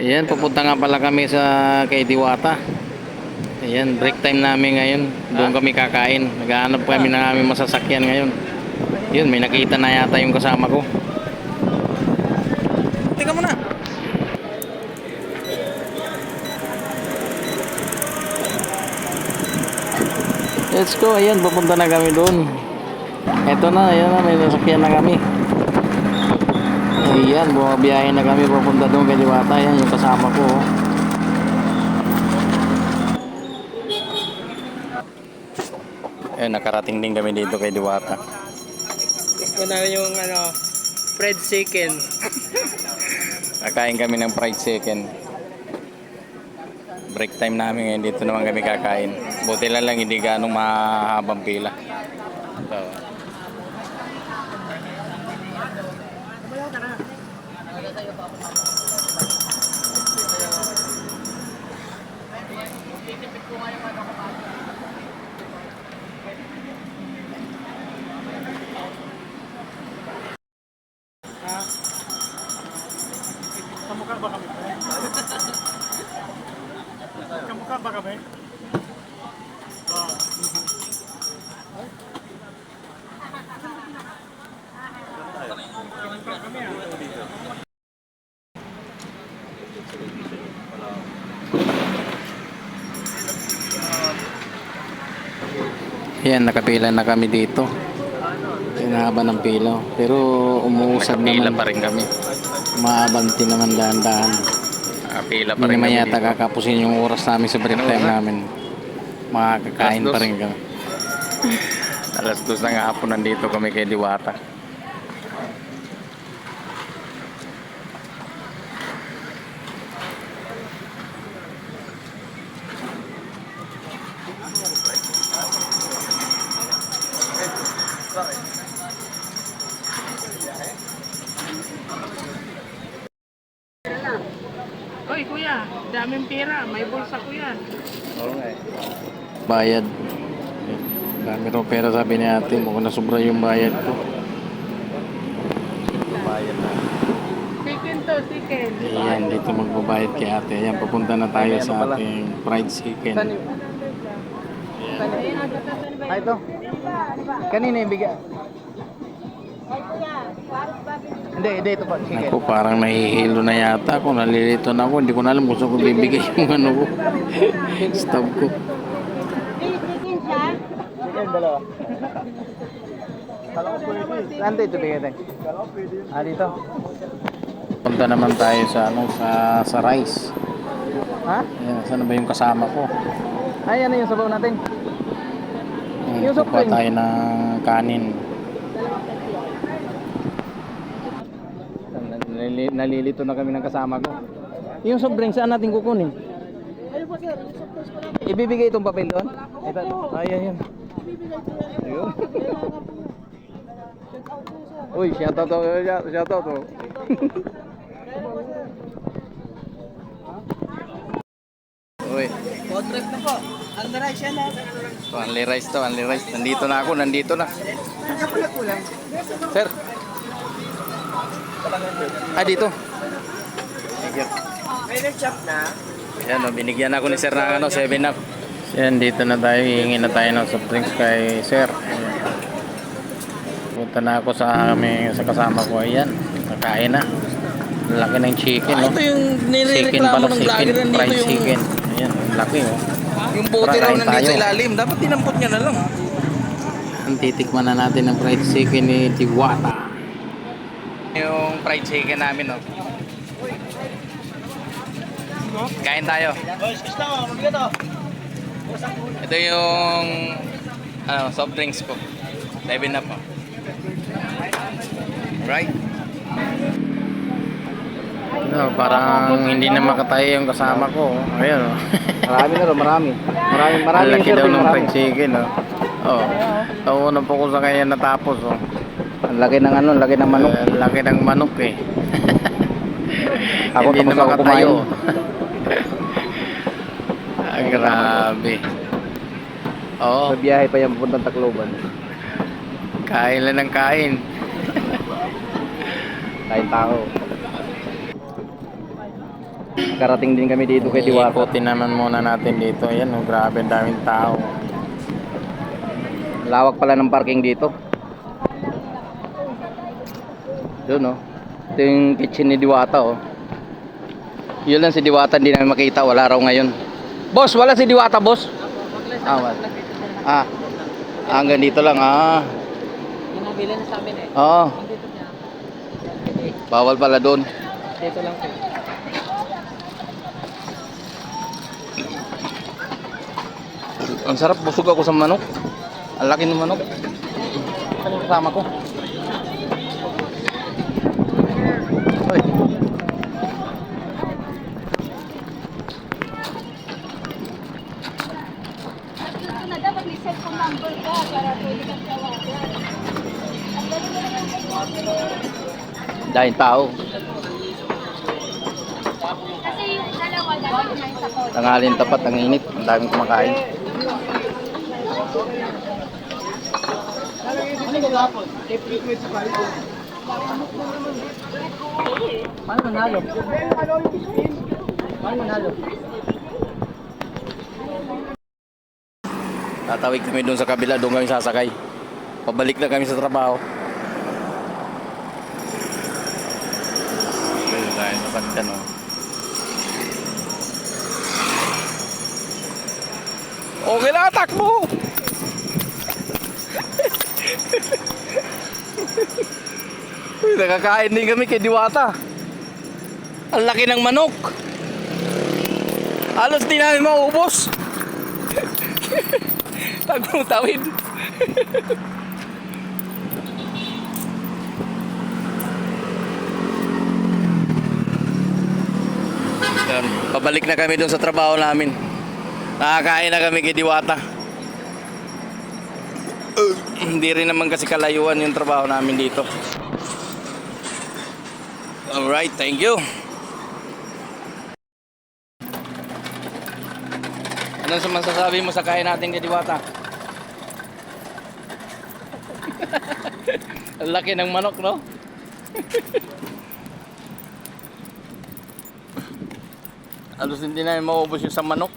Ayan, pupunta nga pala kami sa kay Diwata. Ayan, break time namin ngayon. Doon kami kakain. Naghahanap kami ng aming masasakyan ngayon. Yun, may nakita na yata yung kasama ko. Tingnan mo na. Let's go. Ayan, pupunta na kami doon. Eto na, ayan na, may nasakyan na kami. Ayan, bumabiyahe na kami pupunta doon kay Diwata. Ayan, yung kasama ko. Ayan, nakarating din kami dito kay Diwata. Ito na yung fried chicken. Kakain kami ng fried chicken. Break time namin ngayon. Dito naman kami kakain. Buti lang hindi ganong mahabang pila. So, Kamukha ba kami? Kamukha ba kami? ayan, nakapila na kami dito. Hinahaba ng pila. Pero umuusad naman. Pa rin kami. Maabanti naman dahan-dahan. Pila pa rin kami yata dito. Kakapusin yung oras namin sa break time namin. Makakakain pa rin kami. Alas 2 na nga hapon nandito kami kay Diwata. Oy kuya, daming pera. May bulsa ko yan. Okay. Bayad. Dami raw pera sabi ni ate. Mukhang nasobra yung bayad ko. Bayad na. Chicken to, chicken. Ayan, dito magbabayad kay ate. Ayan, papunta na tayo sa ating fried chicken. Ay, ito. Kanina yung bigay. Hindi, ito po. Chicken. Ako, parang nahihilo na yata ako. Nalilito na ako. Hindi ko na alam kung saan ko bibigay yung ano ko. Stop ko. Chicken, dalawa. Saan ito bigay tayo? Dito. Punta naman tayo sa sa rice. Ha? Ayan, saan ba yung kasama ko? Ay, ano yung sabaw natin? Ayan, Yung soft kukuha drink. tayo ng kanin. Nalilito na kami ng kasama ko. Yung soft drink, saan natin kukunin? Ibibigay itong papel doon? Ito. Ayan. Ayun. Uy, shoutout to. Uy, Food trip na po. Ang rice yan ha. only rice to, only rice. Nandito na ako, nandito na. Sir. Dito. Thank you. May nag-chop na. Yan, binigyan ako ni Sir ng 7-up. Yan, dito na tayo. Hihingi na tayo ng soft drinks kay Sir. Ayan. Punta na ako sa kasama ko. Ayan, nakain na. Laki ng chicken, no? Ito yung Chicken nirereklamo pala, ng chicken, vlogger nandito fried yung... chicken. Ayan, laki, oh. Yung bote raw Kakain nandito tayo. sa ilalim. Dapat tinampot niya na lang. Ang titikman na natin ng fried chicken ni Diwata. Yung fried chicken namin, no? Kain tayo. Ito yung soft drinks ko. 7-up, oh. Right? Parang hindi na makatayo yung kasama ko. Ayun, oh. Marami na ro, marami. Ang laki daw ng fried chicken, oh. Oh. Tauna po ko sa kanya natapos, oh. Ang laki ng laki ng manok. Ang laki ng manok, eh. Ako Hindi na tapos ako makatayo. kumain. Grabe. Oo, Sa biyahe pa yan pupuntang Tacloban. kain lang ng kain. Kain tao. Nakarating din kami dito kay Diwata. Iikutin naman muna natin dito. Ayan, oh, grabe, ang daming tao. Lawak pala ng parking dito. Doon, oh. Ito yung kitchen ni Diwata, oh. Yun lang si Diwata, hindi namin makita. Wala raw ngayon. Boss, wala si Diwata, boss? Wala. Hanggang dito lang, Yung nabili na sa amin eh. Oo. Dito niya. Bawal pala doon. Dito lang po. Ang sarap, busog ako sa manok. Ang laki ng manok. Ano yung kasama ko? Hoy. Ito na dapat may cellphone number ka para pwede kang tawagan. Ang galing mo naman kay Dahil tao. Kasi yung dalawa dapat may sa kotse. Tanghalin tapat, ang init. Ang daming kumakain. Paano manalo? Paano manalo? Tatawid kami doon sa kabila, doon kami sasakay. Pabalik na kami sa trabaho. Ayun tayo, napagtan, oh. Okay lang, takbo! Uy, nakakain din kami kay Diwata. Ang laki ng manok. Halos di namin maubos. Tagong-tawid. Yan, pabalik na kami doon sa trabaho namin. Nakakain na kami kay Diwata. Hindi rin naman kasi kalayuan yung trabaho namin dito. Alright, thank you. Anong masasabi mo sa kain natin kay Diwata? Ang laki ng manok, no? Halos hindi namin maubos yung sa manok.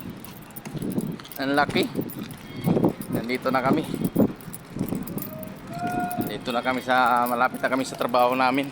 Ang laki. Nandito na kami. Nandito na kami sa, malapit na kami sa trabaho namin.